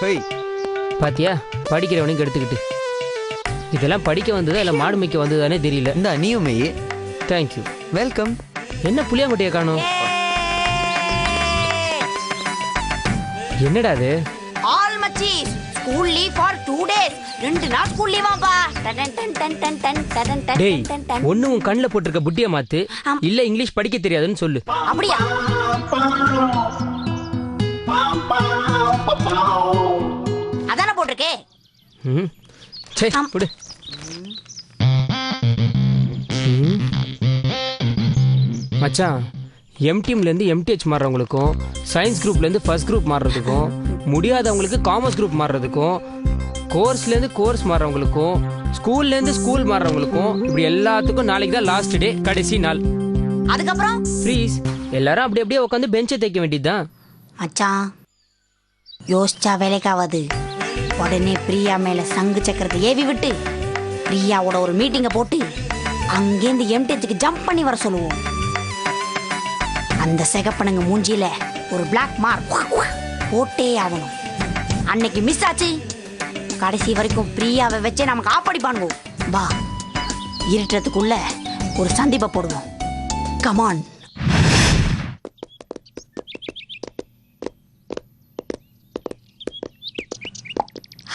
ஹோய் பாத்தியா படிக்கிறவனையும் எடுத்துக்கிட்டு இதெல்லாம் படிக்க வந்ததா இல்லை மாடு மேய்க்க வந்ததானே தெரியல. இந்தா நீயும் மெய். தேங்க்யூ. வெல்கம். என்ன புளியாங்குட்டியை காணோம்? என்னடா அது? ஆல் மச்சி ஸ்கூல் லீவ் ஃபார் 2 days. 2 நாள் ஸ்கூல் லீவாம்பா. டேய் ஒண்ணு உன் கண்ணில் போட்டிருக்க புட்டியை மாத்து, இல்ல இங்கிலீஷ் படிக்க தெரியாதுன்னு சொல்லு. அப்படியா? அதானே போட்டிருக்கே. சரி விடு. மச்சான் எம்டிஎம்லேருந்து எம்டிஹெச் மாறுறவங்களுக்கும் சயின்ஸ் குரூப்லேருந்து ஃபர்ஸ்ட் குரூப் மாறுறதுக்கும் முடியாதவங்களுக்கு காமர்ஸ் குரூப் மாறுறதுக்கும் கோர்ஸ்லேருந்து கோர்ஸ் மாறுறவங்களுக்கும் ஸ்கூல்லேருந்து ஸ்கூல் மாறுறவங்களுக்கும் இப்படி எல்லாத்துக்கும் நாளைக்கு தான் லாஸ்ட் டே, கடைசி நாள். அதுக்கப்புறம் ஃப்ரீஸ். எல்லாரும் அப்படி அப்படியே உட்காந்து பெஞ்சை தைக்க வேண்டியதுதான். மச்சான் யோசிச்சா வேலைக்காவது. உடனே பிரியா மேல சங்கு சக்கரத்தை ஏவி விட்டு பிரியாவோட ஒரு மீட்டிங்கை போட்டு அங்கேருந்து எம்டிஹெச்சுக்கு ஜம்ப் பண்ணி வர சொல்லுவோம். அந்த சிகப்பனுங்க மூஞ்சியில ஒரு பிளாக் மார்க் போட்டே ஆகணும். அன்னைக்கு மிஸ் ஆச்சு, கடைசி வரைக்கும் பிரியாவை வச்சே நமக்கு ஆப்படி பண்ணுவோம். வா, இருட்டுறதுக்குள்ள ஒரு சந்திப்பை போடுவோம். கமான்.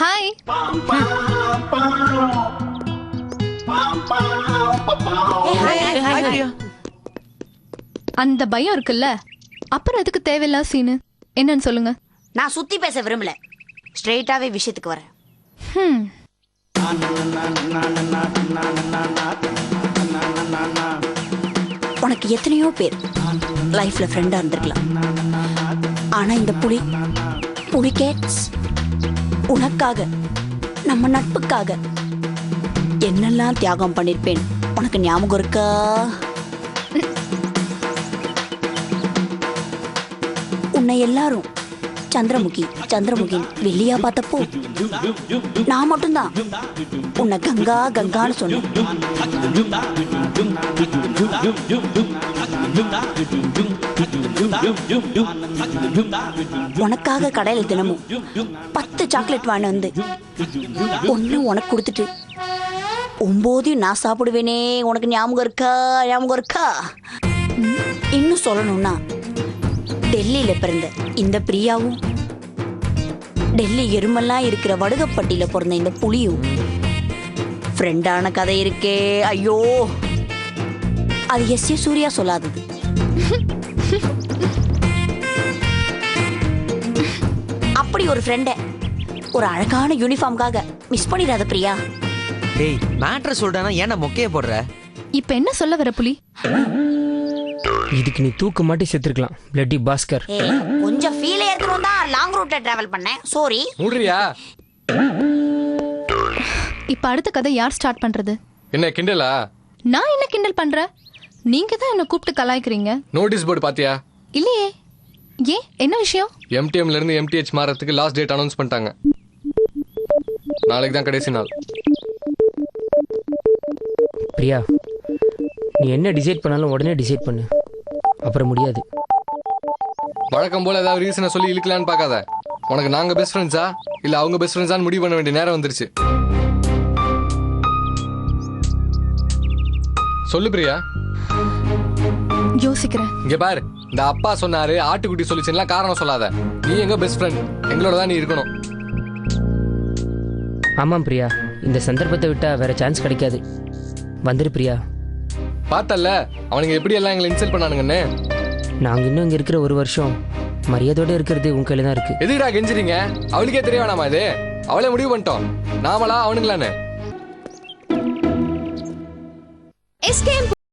ஹாய். அந்த பயம் இருக்குல்ல, அப்புறம் எதுக்கு தேவையில்லா சீனு? என்னன்னு சொல்லுங்க. நான் சுத்தி பேச விரும்பல, ஸ்ட்ரெயிட்டாவே விஷயத்துக்கு வரேன். உனக்கு எத்தனையோ பேர் லைஃப்ல ஃப்ரெண்டா இருந்திருக்கலாம். ஆனா இந்த புலிகேட்ஸ் உனக்காக, நம்ம நட்புக்காக என்னெல்லாம் தியாகம் பண்ணிருப்பேன் உனக்கு ஞாபகம் இருக்கா? உன்னை எல்லாரும் சந்திரமுகி வெள்ளியா பார்த்தப்போ நான் மட்டும்தான் உன்னை கங்கான்னு சொன்னேன். உனக்காக கடையில தினமும் 10 சாக்லேட் வாங்கி வந்து ஒண்ணு உனக்கு கொடுத்துட்டு 9 நான் சாப்பிடுவேனே, உனக்கு ஞாபகம் இருக்கா? இன்னும் சொல்லணும்னா டெல்லியில பிறந்த இந்த பிரியாவும் டெல்லி எருமெல்லாம் இருக்கிற வடுகப்பட்டியில பிறந்த இந்த புலியும் ஃப்ரெண்டான கதை இருக்கே. ஐயோ, அது எஸ் சூர்யா சொல்லாதது. அப்படி ஒரு ஃப்ரெண்ட ஒரு அழகான யூனிஃபார்ம்காக மிஸ் பண்ணிடாத பிரியா. டேய் மேட்டர் சொல்றானா ஏன்னா மொக்கைய போடுற? இப்ப என்ன சொல்ல வர புலி? இதுக்கு நீ தூக்க மாட்டி செத்துருக்கலாம் பிளட்டி பாஸ்கர். கொஞ்சம் ஃபீல் ஏத்துறோம் தான் லாங் ரூட்ல டிராவல் பண்ணேன். சாரி. மூடுறியா? இப்ப அடுத்த கதை யார் ஸ்டார்ட் பண்றது? என்ன கிண்டலா? நான் என்ன கிண்டல் பண்றேன்? நீங்க தான் என்ன கூப்பிட்டு கலாய்க்கிறீங்க. நோட்டீஸ் போர்டு பாத்தியா? இல்லையே. ஏன், என்ன விஷயம்? எம்டிஎம்ல இருந்து எம்டிஹெச் மாறதுக்கு லாஸ்ட் டேட் அனௌன்ஸ் பண்ணிட்டாங்க. நாளைக்கு தான் கடைசி நாள். பிரியா, நீ என்ன டிசைட் பண்ணாலும் உடனே டிசைட் பண்ணு, அப்புறம் முடியாது. வழக்கம் போல ஏதாவது ரீசனை சொல்லி இழுக்கலான்னு பார்க்காத. உனக்கு நாங்க பெஸ்ட் ஃப்ரெண்ட்ஸா இல்ல அவங்க பெஸ்ட் ஃப்ரெண்ட்ஸான்னு முடிவு பண்ண வேண்டிய நேரம் வந்துருச்சு. சொல்லு பிரியா. யோசிக்கிறேன். இங்க பாரு, இந்த அப்பா சொன்னாரு ஆட்டுக்குட்டி சொல்லிச்சுன்னா காரணம் சொல்லாத. நீ எங்க பெஸ்ட் ஃப்ரெண்ட், எங்களோட தான் நீ இருக்கணும். ஆமாம் பிரியா, இந்த சந்தர்ப்பத்தை விட்டா வேற சான்ஸ் கிடைக்காது. வந்துரு பிரியா. பார்த்தல்ல அவனுங்க எப்படி எல்லாம் எங்களை இன்சல்ட் பண்ணானுங்கன்னு. நாங்க இன்னும் இங்க இருக்கிற 1 வருஷம் மரியாதையோட இருக்கிறது உங்க கையில தான் இருக்கு. எதுக்குடா கெஞ்சிரீங்க? அவளுக்கே தெரிய வேணாமா இது? அவளே முடிவு பண்ணிட்டோம், நாமளா அவனுங்களான்னு.